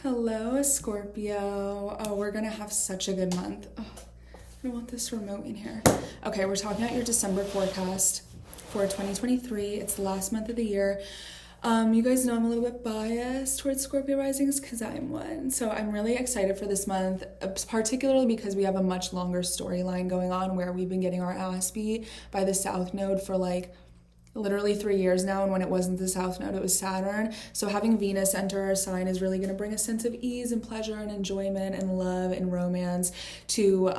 Hello, Scorpio. Oh, we're gonna have such a good month. Oh, I want this remote in here. Okay, we're talking about your December forecast for 2023. It's the last month of the year. You guys know I'm a little bit biased towards Scorpio risings because I'm one. So I'm really excited for this month, particularly because we have a much longer storyline going on where we've been getting our ass beat by the South Node for like literally 3 years now, and when it wasn't the South Node, it was Saturn. So having Venus enter our sign is really going to bring a sense of ease and pleasure and enjoyment and love and romance to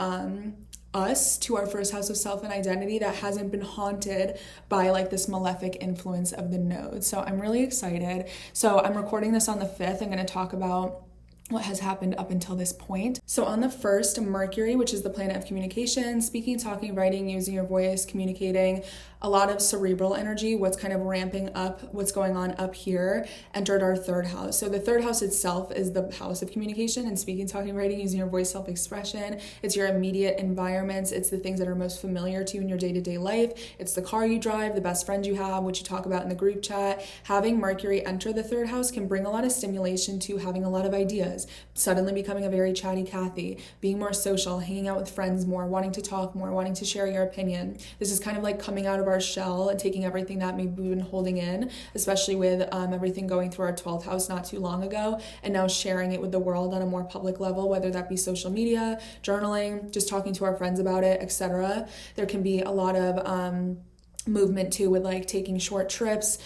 us, to our first house of self and identity that hasn't been haunted by like this malefic influence of the node. So I'm really excited. So I'm recording this on the 5th. I'm going to talk about what has happened up until this point. So on the 1st, Mercury, which is the planet of communication, speaking, talking, writing, using your voice, communicating, a lot of cerebral energy, what's kind of ramping up, what's going on up here, entered our 3rd house. So the 3rd house itself is the house of communication and speaking, talking, writing, using your voice, self-expression. It's your immediate environments. It's the things that are most familiar to you in your day-to-day life. It's the car you drive, the best friends you have, what you talk about in the group chat. Having Mercury enter the 3rd house can bring a lot of stimulation to having a lot of ideas, suddenly becoming a very chatty Cathy, being more social, hanging out with friends more, wanting to talk more, wanting to share your opinion. This is kind of like coming out of our shell and taking everything that maybe we've been holding in, especially with everything going through our 12th house not too long ago, and now sharing it with the world on a more public level, whether that be social media, journaling, just talking to our friends about it, etc. There can be a lot of movement too with like taking short trips,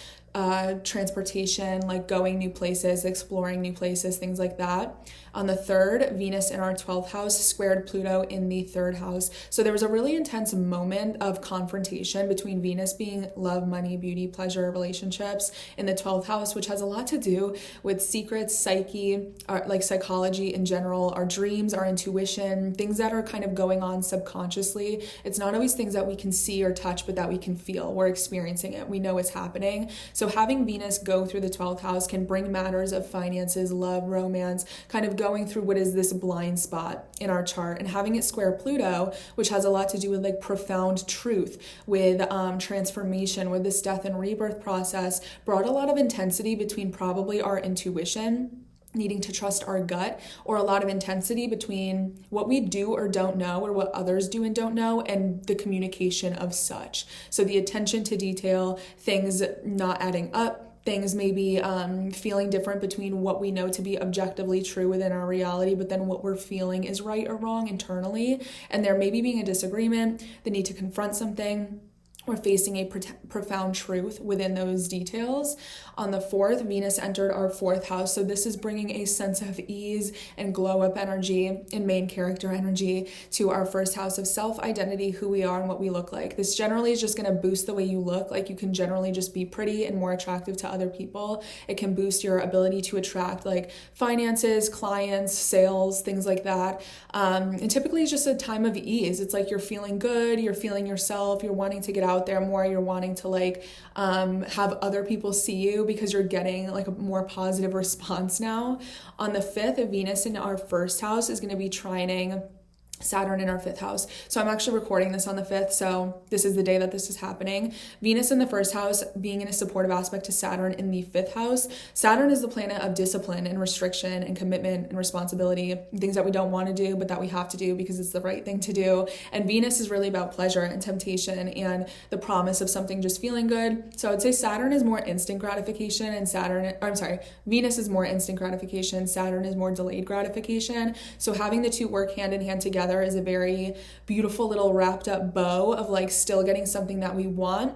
transportation, like going new places, exploring new places, things like that. On the 3rd, Venus in our 12th house squared Pluto in the 3rd house. So there was a really intense moment of confrontation between Venus being love, money, beauty, pleasure, relationships in the 12th house, which has a lot to do with secrets, psyche, like psychology in general, our dreams, our intuition, things that are kind of going on subconsciously. It's not always things that we can see or touch, but that we can feel. We're experiencing it. We know it's happening. So having Venus go through the 12th house can bring matters of finances, love, romance, kind of going through what is this blind spot in our chart, and having it square Pluto, which has a lot to do with like profound truth, with transformation, with this death and rebirth process, brought a lot of intensity between probably our intuition, needing to trust our gut, or a lot of intensity between what we do or don't know, or what others do and don't know, and the communication of such. So the attention to detail, things not adding up, things maybe feeling different between what we know to be objectively true within our reality, but then what we're feeling is right or wrong internally, and there maybe being a disagreement, the need to confront something, or facing a profound truth within those details. On the 4th, Venus entered our 4th house. So this is bringing a sense of ease and glow up energy and main character energy to our 1st house of self-identity, who we are and what we look like. This generally is just going to boost the way you look. Like you can generally just be pretty and more attractive to other people. It can boost your ability to attract like finances, clients, sales, things like that. And typically it's just a time of ease. It's like you're feeling good, you're feeling yourself, you're wanting to get out there more, you're wanting to like have other people see you because you're getting like a more positive response now. On the 5th, Venus in our 1st house is going to be trining Saturn in our 5th house. So I'm actually recording this on the 5th, so this is the day that this is happening. Venus in the 1st house being in a supportive aspect to Saturn in the 5th house. Saturn is the planet of discipline and restriction and commitment and responsibility, things that we don't want to do but that we have to do because it's the right thing to do. And Venus is really about pleasure and temptation and the promise of something just feeling good. So I'd say Saturn is more instant gratification, and Venus is more instant gratification, Saturn is more delayed gratification. So having the two work hand in hand together is a very beautiful little wrapped up bow of like still getting something that we want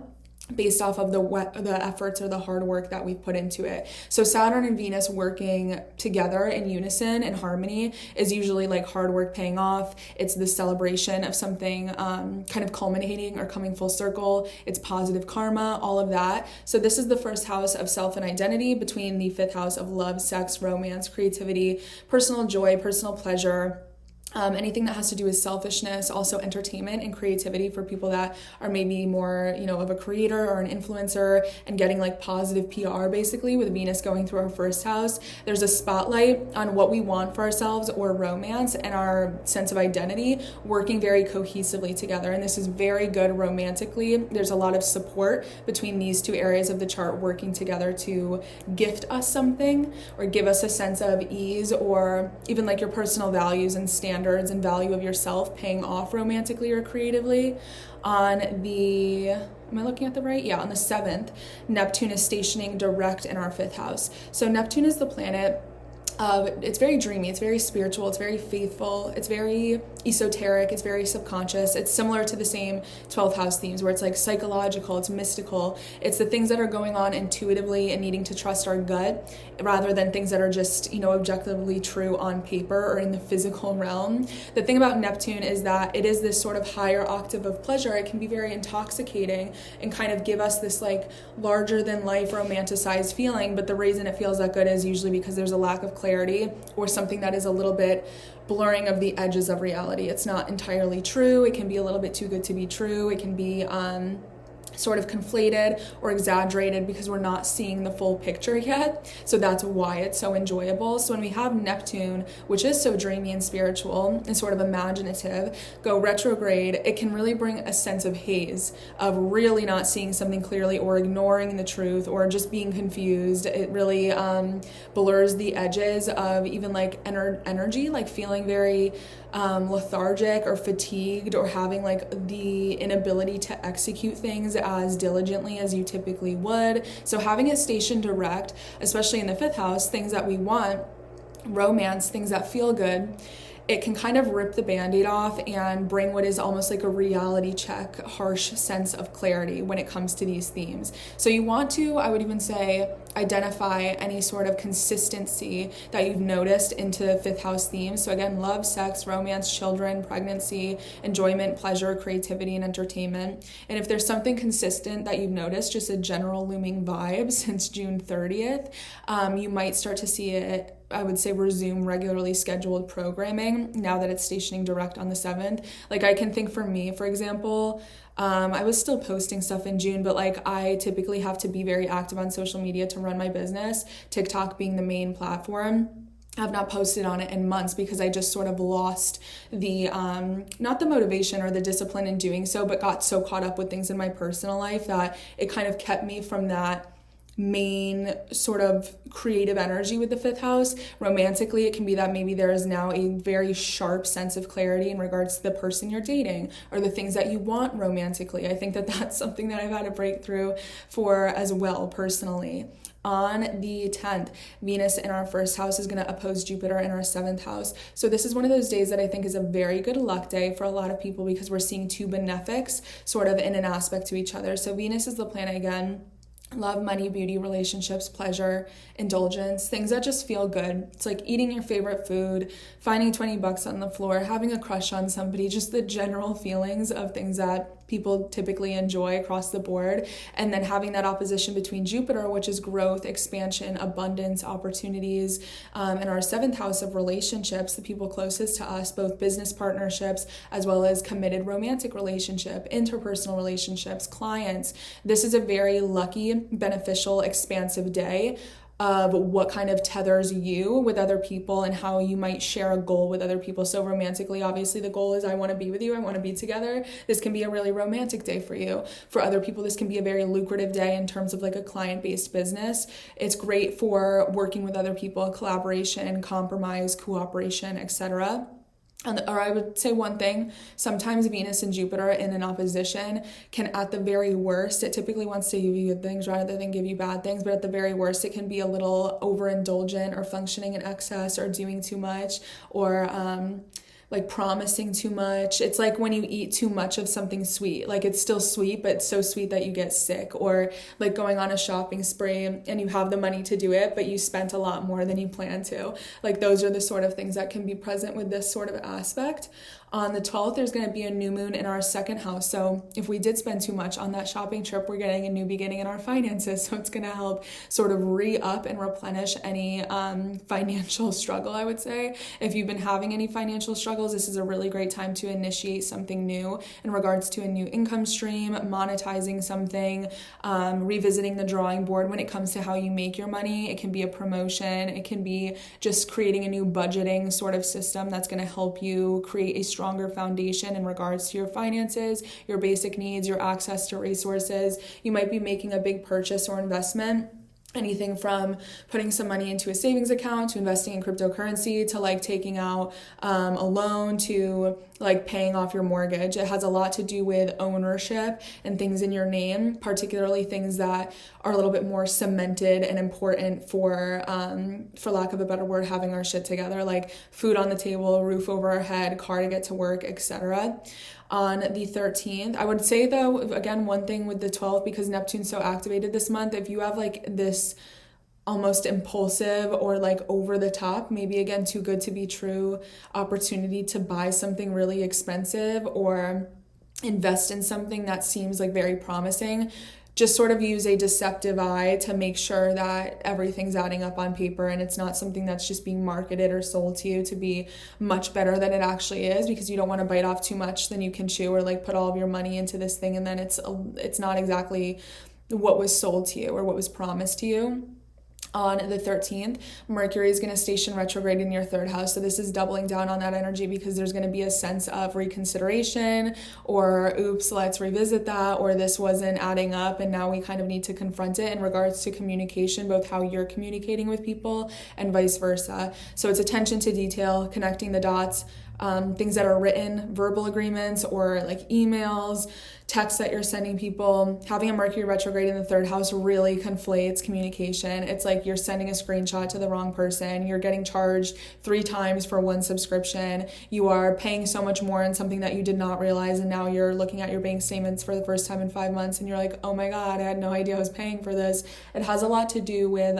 based off of the efforts or the hard work that we've put into it. So Saturn and Venus working together in unison and harmony is usually like hard work paying off. It's the celebration of something kind of culminating or coming full circle. It's positive karma, all of that. So this is the 1st house of self and identity between the 5th house of love, sex, romance, creativity, personal joy, personal pleasure, Anything that has to do with selfishness, also entertainment and creativity for people that are maybe more, of a creator or an influencer and getting like positive PR basically with Venus going through our first house. There's a spotlight on what we want for ourselves or romance and our sense of identity working very cohesively together. And this is very good romantically. There's a lot of support between these two areas of the chart working together to gift us something or give us a sense of ease, or even like your personal values and standards and value of yourself paying off romantically or creatively. On the, am I looking at the right? Yeah, on the 7th, Neptune is stationing direct in our 5th house. So Neptune is the planet of, it's very dreamy, it's very spiritual, it's very faithful, it's very esoteric, it's very subconscious. It's similar to the same 12th house themes where it's like psychological, it's mystical. It's the things that are going on intuitively and needing to trust our gut rather than things that are just, objectively true on paper or in the physical realm. The thing about Neptune is that it is this sort of higher octave of pleasure. It can be very intoxicating and kind of give us this like larger than life romanticized feeling. But the reason it feels that good is usually because there's a lack of clarity or something that is a little bit blurring of the edges of reality. It's not entirely true. It can be a little bit too good to be true. It can be sort of conflated or exaggerated because we're not seeing the full picture yet. So that's why it's so enjoyable. So when we have Neptune, which is so dreamy and spiritual and sort of imaginative, go retrograde, it can really bring a sense of haze, of really not seeing something clearly or ignoring the truth or just being confused. It really blurs the edges of even like energy, like feeling very lethargic or fatigued or having like the inability to execute things as diligently as you typically would. So having it stationed direct, especially in the 5th house, things that we want, romance, things that feel good, it can kind of rip the Band-Aid off and bring what is almost like a reality check, harsh sense of clarity when it comes to these themes. So you want to, I would even say, identify any sort of consistency that you've noticed into 5th house themes. So again, love, sex, romance, children, pregnancy, enjoyment, pleasure, creativity, and entertainment. And if there's something consistent that you've noticed, just a general looming vibe since June 30th, you might start to see it, I would say, resume regularly scheduled programming now that it's stationing direct on the 7th. Like I can think for me, for example, I was still posting stuff in June, but like I typically have to be very active on social media to run my business, TikTok being the main platform. I've not posted on it in months because I just sort of lost the, not the motivation or the discipline in doing so, but got so caught up with things in my personal life that it kind of kept me from that main sort of creative energy with the 5th house. Romantically, it can be that maybe there is now a very sharp sense of clarity in regards to the person you're dating or the things that you want romantically. I think that that's something that I've had a breakthrough for as well personally. On the 10th, Venus in our 1st house is going to oppose Jupiter in our 7th house. So this is one of those days that I think is a very good luck day for a lot of people because we're seeing two benefics sort of in an aspect to each other. So Venus is the planet again. Love, money, beauty, relationships, pleasure, indulgence, things that just feel good. It's like eating your favorite food, finding $20 on the floor, having a crush on somebody, just the general feelings of things that people typically enjoy across the board. And then having that opposition between Jupiter, which is growth, expansion, abundance, opportunities, and our 7th house of relationships, the people closest to us, both business partnerships as well as committed romantic relationship, interpersonal relationships, clients. This is a very lucky, beneficial, expansive day of what kind of tethers you with other people and how you might share a goal with other people. So romantically, obviously the goal is I want to be with you, I want to be together. This can be a really romantic day for you. For other people, this can be a very lucrative day in terms of like a client-based business. It's great for working with other people, collaboration, compromise, cooperation, etc. Or I would say one thing, sometimes Venus and Jupiter in an opposition can, at the very worst, it typically wants to give you good things rather than give you bad things, but at the very worst, it can be a little overindulgent or functioning in excess or doing too much or like promising too much. It's like when you eat too much of something sweet, like it's still sweet, but it's so sweet that you get sick, or like going on a shopping spree and you have the money to do it, but you spent a lot more than you planned to. Like those are the sort of things that can be present with this sort of aspect. On the 12th, there's going to be a new moon in our second house. So if we did spend too much on that shopping trip, we're getting a new beginning in our finances. So it's going to help sort of re-up and replenish any financial struggle, I would say. If you've been having any financial struggles, this is a really great time to initiate something new in regards to a new income stream, monetizing something, revisiting the drawing board when it comes to how you make your money. It can be a promotion. It can be just creating a new budgeting sort of system that's going to help you create a stronger foundation in regards to your finances, your basic needs, your access to resources. You might be making a big purchase or investment. Anything from putting some money into a savings account to investing in cryptocurrency to like taking out a loan to like paying off your mortgage. It has a lot to do with ownership and things in your name, particularly things that are a little bit more cemented and important for lack of a better word, having our shit together, like food on the table, roof over our head, car to get to work, etc. On the 13th. I would say though, again, one thing with the 12th, because Neptune's so activated this month, if you have like this almost impulsive or like over the top, maybe again, too good to be true opportunity to buy something really expensive or invest in something that seems like very promising, just sort of use a deceptive eye to make sure that everything's adding up on paper and it's not something that's just being marketed or sold to you to be much better than it actually is, because you don't want to bite off too much than you can chew, or like put all of your money into this thing and then it's not exactly what was sold to you or what was promised to you. On the 13th, Mercury is going to station retrograde in your third house. So this is doubling down on that energy, because there's going to be a sense of reconsideration or oops, let's revisit that, or this wasn't adding up and now we kind of need to confront it in regards to communication, both how you're communicating with people and vice versa. So it's attention to detail, connecting the dots, things that are written, verbal agreements or like emails, texts that you're sending people. Having a Mercury retrograde in the third house really conflates communication. It's like you're sending a screenshot to the wrong person. You're getting charged 3 times for one subscription. You are paying so much more in something that you did not realize, and now you're looking at your bank statements for the first time in 5 months and you're like, oh my God, I had no idea I was paying for this. It has a lot to do with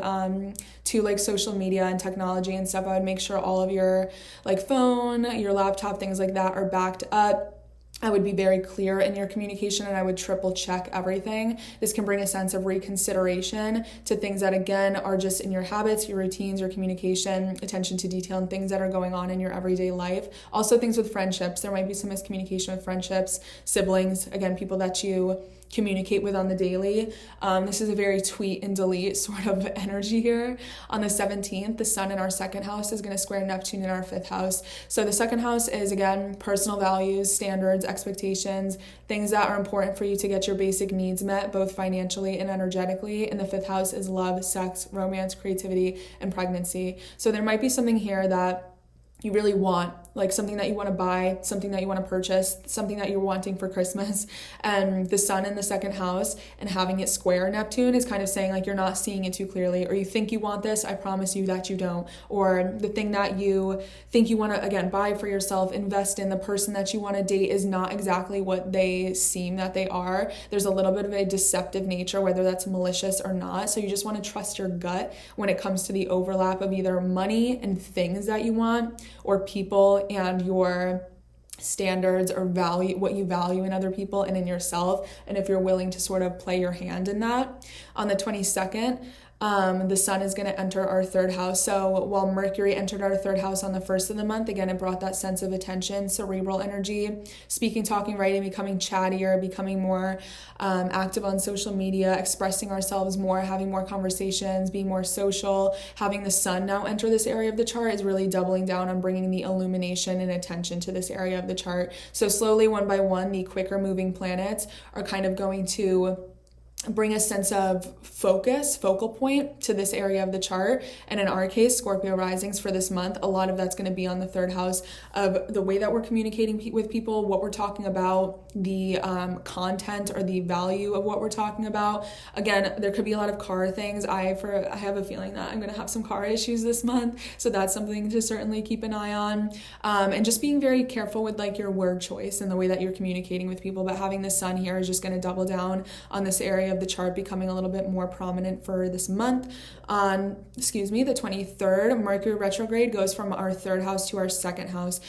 to like social media and technology and stuff. I would make sure all of your like phone, your laptop, things like that are backed up. I would be very clear in your communication and I would triple check everything. This can bring a sense of reconsideration to things that, again, are just in your habits, your routines, your communication, attention to detail, and things that are going on in your everyday life. Also things with friendships. There might be some miscommunication with friendships, siblings, again, people that you communicate with on the daily. This is a very tweet and delete sort of energy here. On the 17th, the sun in our second house is going to square Neptune in our fifth house. So the second house is, again, personal values, standards, expectations, things that are important for you to get your basic needs met, both financially and energetically. And the fifth house is love, sex, romance, creativity, and pregnancy. So there might be something here that you really want, like something that you want to buy, something that you want to purchase, something that you're wanting for Christmas, and the sun in the second house and having it square Neptune is kind of saying like you're not seeing it too clearly, or you think you want this, I promise you that you don't, or the thing that you think you want to, again, buy for yourself, invest in, the person that you want to date is not exactly what they seem that they are. There's a little bit of a deceptive nature, whether that's malicious or not. So you just want to trust your gut when it comes to the overlap of either money and things that you want, or people and your standards or value, what you value in other people and in yourself, and if you're willing to sort of play your hand in that. On the 22nd, the sun is going to enter our third house. So while Mercury entered our third house on the first of the month, again, it brought that sense of attention, cerebral energy, speaking, talking, writing, becoming chattier, becoming more active on social media, expressing ourselves more, having more conversations, being more social. Having the sun now enter this area of the chart is really doubling down on bringing the illumination and attention to this area of the chart. So slowly, one by one, the quicker moving planets are kind of going to bring a sense of focal point to this area of the chart. And in our case, Scorpio risings for this month, a lot of that's going to be on the third house of the way that we're communicating with people, what we're talking about, the content or the value of what we're talking about. Again, there could be a lot of car things. I have a feeling that I'm going to have some car issues this month. So that's something to certainly keep an eye on. And just being very careful with like your word choice and the way that you're communicating with people. But having the sun here is just going to double down on this area of the chart becoming a little bit more prominent for this month. On, the 23rd, Mercury retrograde goes from our third house to our second house.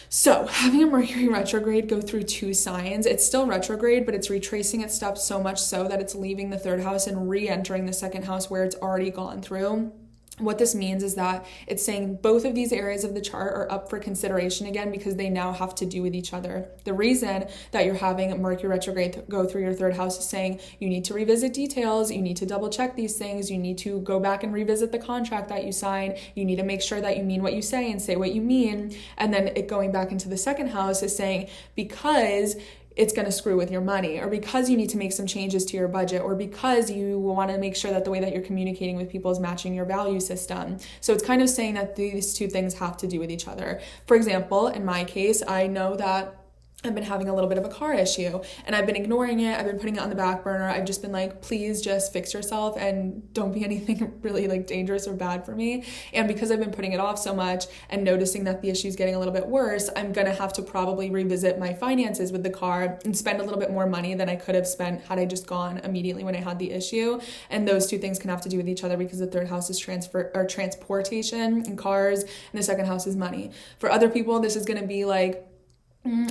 So having a Mercury retrograde go through 2 signs, it's still retrograde, but it's retracing its steps so much so that it's leaving the 3rd house and re-entering the 2nd house where it's already gone through. What this means is that it's saying both of these areas of the chart are up for consideration again because they now have to do with each other. The reason that you're having Mercury retrograde go through your 3rd house is saying you need to revisit details, you need to double check these things, you need to go back and revisit the contract that you signed, you need to make sure that you mean what you say and say what you mean. And then it going back into the 2nd house is saying because it's going to screw with your money, or because you need to make some changes to your budget, or because you want to make sure that the way that you're communicating with people is matching your value system. So it's kind of saying that these 2 things have to do with each other. For example, in my case, I know that I've been having a little bit of a car issue and I've been ignoring it. I've been putting it on the back burner. I've just been like, please just fix yourself and don't be anything really like dangerous or bad for me. And because I've been putting it off so much and noticing that the issue is getting a little bit worse, I'm going to have to probably revisit my finances with the car and spend a little bit more money than I could have spent had I just gone immediately when I had the issue. And those 2 things can have to do with each other because the 3rd house is transportation and cars, and the 2nd house is money. For other people, this is going to be like,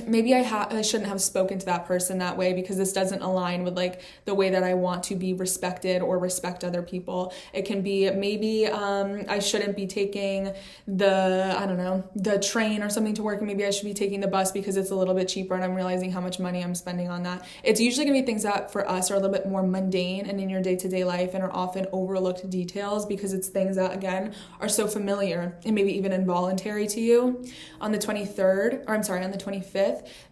maybe I shouldn't have spoken to that person that way because this doesn't align with like the way that I want to be respected or respect other people. It can be maybe I shouldn't be taking the train or something to work, and maybe I should be taking the bus because it's a little bit cheaper and I'm realizing how much money I'm spending on that. It's usually gonna be things that for us are a little bit more mundane and in your day-to-day life and are often overlooked details because it's things that again are so familiar and maybe even involuntary to you. On the 25th,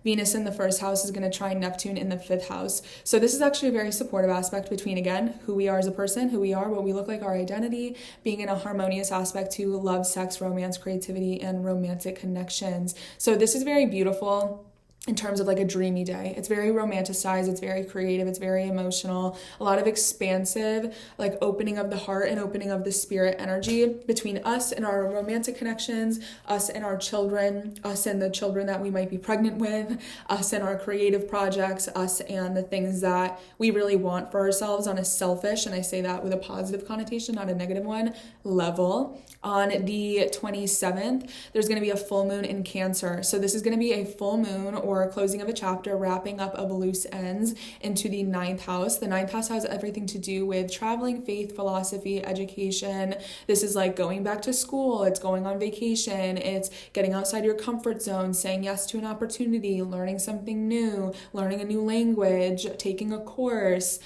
Venus in the 1st house is going to trine Neptune in the 5th house. So this is actually a very supportive aspect between, again, who we are as a person, who we are, what we look like, our identity, being in a harmonious aspect to love, sex, romance, creativity, and romantic connections. So this is very beautiful in terms of like a dreamy day. It's very romanticized, it's very creative, it's very emotional, a lot of expansive, like opening of the heart and opening of the spirit energy between us and our romantic connections, us and our children, us and the children that we might be pregnant with, us and our creative projects, us and the things that we really want for ourselves on a selfish, and I say that with a positive connotation, not a negative one, level. On the 27th, there's going to be a full moon in Cancer. So this is going to be a full moon or a closing of a chapter, wrapping up of loose ends into the 9th house. The 9th house has everything to do with traveling, faith, philosophy, education. This is like going back to school. It's going on vacation. It's getting outside your comfort zone, saying yes to an opportunity, learning something new, learning a new language, taking a course,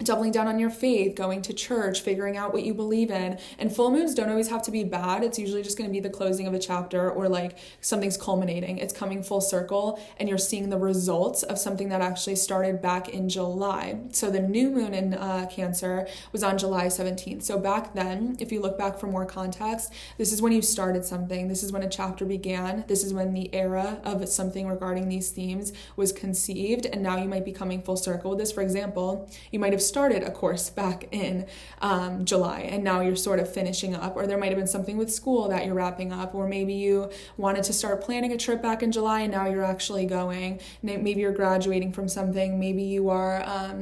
doubling down on your faith, going to church, figuring out what you believe in. And full moons don't always have to be bad. It's usually just going to be the closing of a chapter or like something's culminating. It's coming full circle and you're seeing the results of something that actually started back in July. So the new moon in Cancer was on July 17th. So back then, if you look back for more context, this is when you started something. This is when a chapter began. This is when the era of something regarding these themes was conceived. And now you might be coming full circle with this. For example, you might have started a course back in July and now you're sort of finishing up, or there might have been something with school that you're wrapping up, or maybe you wanted to start planning a trip back in July and now you're actually going. Maybe you're graduating from something, maybe you are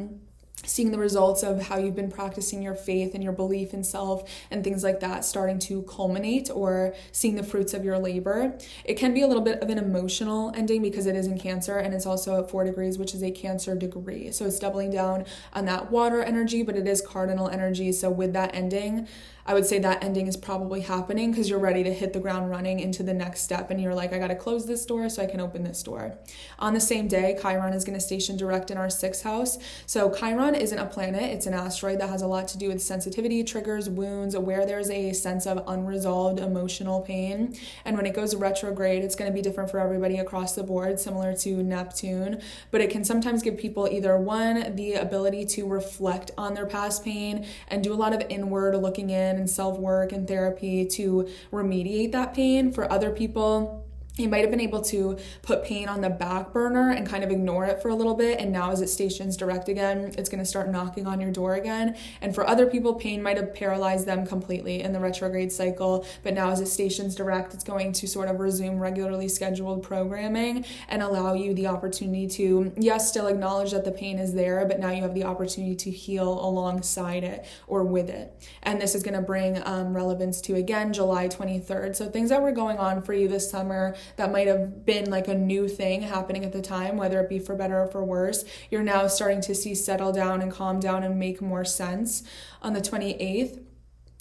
seeing the results of how you've been practicing your faith and your belief in self and things like that starting to culminate, or seeing the fruits of your labor. It can be a little bit of an emotional ending because it is in Cancer and it's also at 4 degrees, which is a Cancer degree. So it's doubling down on that water energy, but it is cardinal energy. So with that ending, I would say that ending is probably happening because you're ready to hit the ground running into the next step and you're like, I got to close this door so I can open this door. On the same day, Chiron is going to station direct in our 6th house. So Chiron isn't a planet, it's an asteroid that has a lot to do with sensitivity, triggers, wounds, where there's a sense of unresolved emotional pain. And when it goes retrograde, it's going to be different for everybody across the board, similar to Neptune, but it can sometimes give people either one, the ability to reflect on their past pain and do a lot of inward looking in and self-work and therapy to remediate that pain. For other people, you might have been able to put pain on the back burner and kind of ignore it for a little bit. And now as it stations direct again, it's going to start knocking on your door again. And for other people, pain might have paralyzed them completely in the retrograde cycle. But now as it stations direct, it's going to sort of resume regularly scheduled programming and allow you the opportunity to, yes, still acknowledge that the pain is there, but now you have the opportunity to heal alongside it or with it. And this is going to bring relevance to, again, July 23rd. So things that were going on for you this summer, that might have been like a new thing happening at the time, whether it be for better or for worse, you're now starting to see settle down and calm down and make more sense. On the 28th,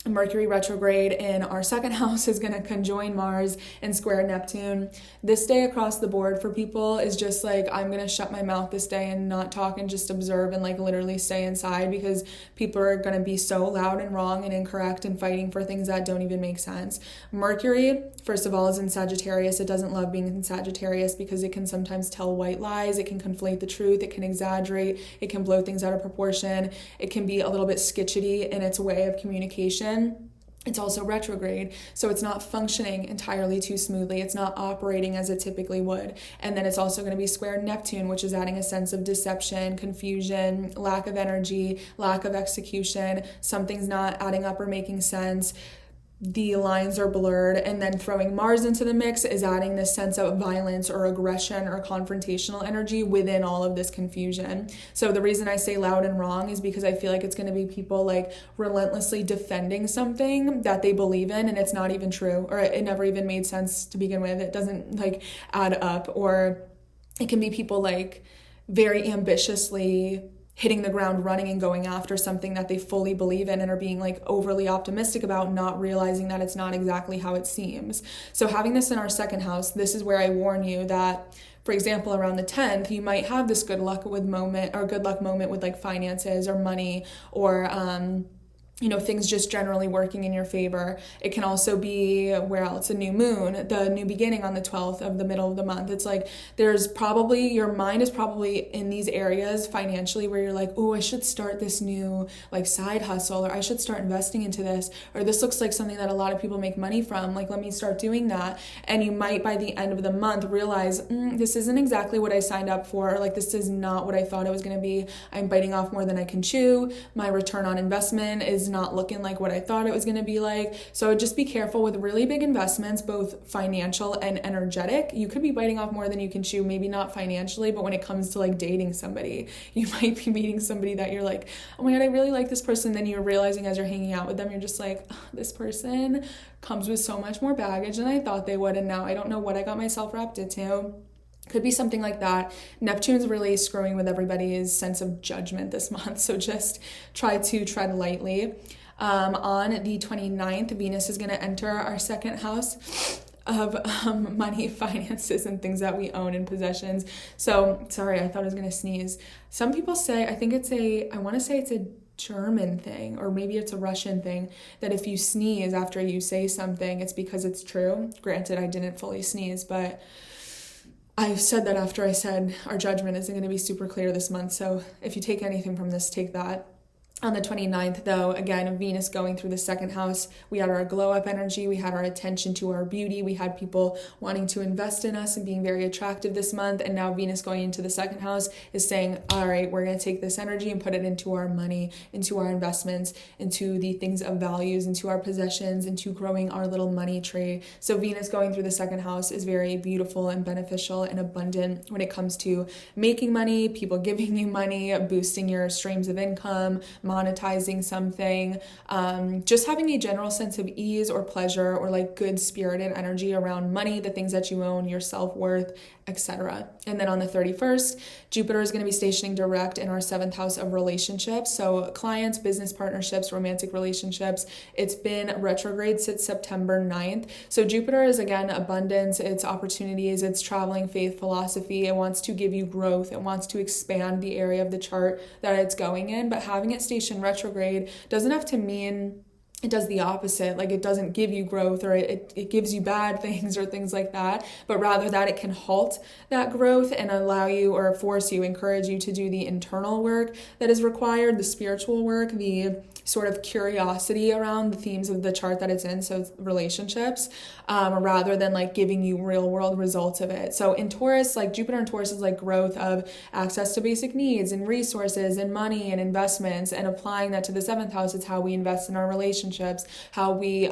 Mercury retrograde in our second house is going to conjoin Mars and square Neptune. This day across the board for people is just like, I'm going to shut my mouth this day and not talk and just observe and like literally stay inside, because people are going to be so loud and wrong and incorrect and fighting for things that don't even make sense. Mercury, first of all, is in Sagittarius. It doesn't love being in Sagittarius because it can sometimes tell white lies. It can conflate the truth. It can exaggerate. It can blow things out of proportion. It can be a little bit skitchety in its way of communication. It's also retrograde, so it's not functioning entirely too smoothly. It's not operating as it typically would. And then it's also going to be square Neptune, which is adding a sense of deception, confusion, lack of energy, lack of execution. Something's not adding up or making sense. The lines are blurred. And then throwing Mars into the mix is adding this sense of violence or aggression or confrontational energy within all of this confusion. So the reason I say loud and wrong is because I feel like it's going to be people like relentlessly defending something that they believe in and it's not even true, or it never even made sense to begin with. It doesn't like add up. Or it can be people like very ambitiously hitting the ground running and going after something that they fully believe in and are being like overly optimistic about, not realizing that it's not exactly how it seems. So having this in our second house, this is where I warn you that, for example, around the 10th, you might have this good luck moment with like finances or money or things just generally working in your favor. It can also be, where else? A new moon, the new beginning on the 12th of the middle of the month. It's like your mind is probably in these areas financially where you're like, oh, I should start this new like side hustle, or I should start investing into this, or this looks like something that a lot of people make money from. Like, let me start doing that. And you might by the end of the month realize, this isn't exactly what I signed up for. Like, this is not what I thought it was going to be. I'm biting off more than I can chew. My return on investment is not looking like what I thought it was going to be like. So just be careful with really big investments, both financial and energetic. You could be biting off more than you can chew, maybe not financially, but when it comes to like dating somebody, you might be meeting somebody that you're like, oh my God, I really like this person. Then you're realizing as you're hanging out with them, you're just like, oh, this person comes with so much more baggage than I thought they would. And now I don't know what I got myself wrapped into. Could be something like that. Neptune's really screwing with everybody's sense of judgment this month. So just try to tread lightly. On the 29th, Venus is going to enter our second house of money, finances, and things that we own and possessions. So, sorry, I thought I was going to sneeze. Some people say, I want to say it's a German thing, or maybe it's a Russian thing, that if you sneeze after you say something, it's because it's true. Granted, I didn't fully sneeze, but I said that after I said our judgment isn't going to be super clear this month. So if you take anything from this, take that. On the 29th, though, again, Venus going through the second house, we had our glow up energy, we had our attention to our beauty, we had people wanting to invest in us and being very attractive this month. And now Venus going into the second house is saying, all right, we're going to take this energy and put it into our money, into our investments, into the things of values, into our possessions, into growing our little money tree. So Venus going through the second house is very beautiful and beneficial and abundant when it comes to making money, people giving you money, boosting your streams of income, monetizing something, just having a general sense of ease or pleasure or like good spirited energy around money, the things that you own, your self-worth, etc. And then on the 31st, Jupiter is going to be stationing direct in our 7th house of relationships. So clients, business partnerships, romantic relationships. It's been retrograde since September 9th. So Jupiter is, again, abundance, it's opportunities, it's traveling, faith, philosophy. It wants to give you growth. It wants to expand the area of the chart that it's going in. But having it station retrograde doesn't have to mean it does the opposite. Like, it doesn't give you growth, or it gives you bad things or things like that, but rather that it can halt that growth and allow you, or force you, encourage you to do the internal work that is required, the spiritual work, the sort of curiosity around the themes of the chart that it's in, so it's relationships, rather than like giving you real world results of it. So in Taurus, like Jupiter in Taurus is like growth of access to basic needs and resources and money and investments, and applying that to the 7th house. It's how we invest in our relationships, how we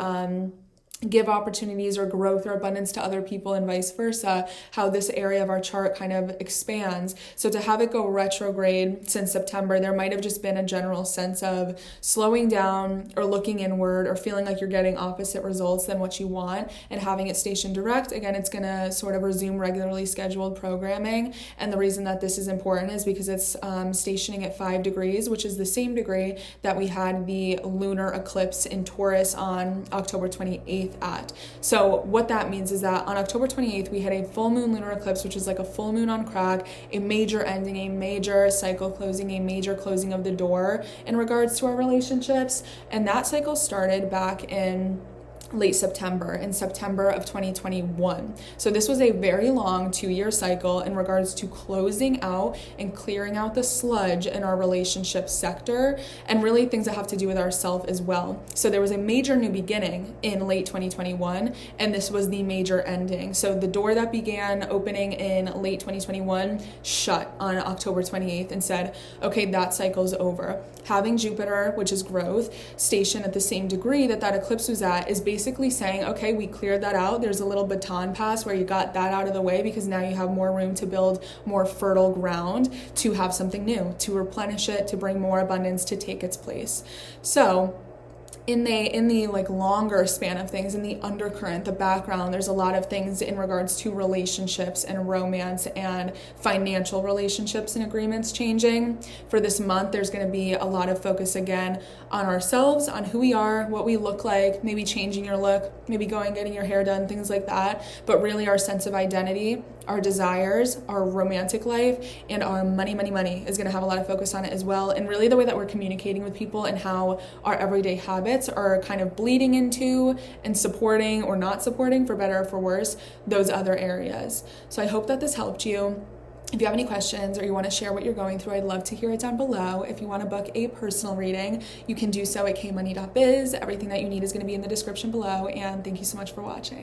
give opportunities or growth or abundance to other people and vice versa, how this area of our chart kind of expands. So to have it go retrograde since September, there might have just been a general sense of slowing down or looking inward or feeling like you're getting opposite results than what you want, and having it station direct. Again, it's going to sort of resume regularly scheduled programming. And the reason that this is important is because it's stationing at 5 degrees, which is the same degree that we had the lunar eclipse in Taurus on October 28th at. So what that means is that on October 28th, we had a full moon lunar eclipse, which is like a full moon on crack, a major ending, a major cycle closing, a major closing of the door in regards to our relationships. And that cycle started back in late September, in September of 2021. So this was a very long 2-year cycle in regards to closing out and clearing out the sludge in our relationship sector, and really things that have to do with ourself as well. So there was a major new beginning in late 2021, and this was the major ending. So the door that began opening in late 2021 shut on October 28th and said, okay, that cycle's over. Having Jupiter, which is growth, stationed at the same degree that that eclipse was at, is basically saying, okay, we cleared that out. There's a little baton pass where you got that out of the way, because now you have more room to build more fertile ground to have something new, to replenish it, to bring more abundance to take its place. So in the like longer span of things, in the undercurrent, the background, there's a lot of things in regards to relationships and romance and financial relationships and agreements changing. For this month, there's going to be a lot of focus again on ourselves, on who we are, what we look like, maybe changing your look, maybe going getting your hair done, things like that. But really our sense of identity, our desires, our romantic life, and our money is going to have a lot of focus on it as well. And really the way that we're communicating with people and how our everyday habits are kind of bleeding into and supporting or not supporting, for better or for worse, those other areas. So I hope that this helped you. If you have any questions or you want to share what you're going through, I'd love to hear it down below. If you want to book a personal reading, you can do so at KMONEY.biz. Everything that you need is going to be in the description below. And thank you so much for watching.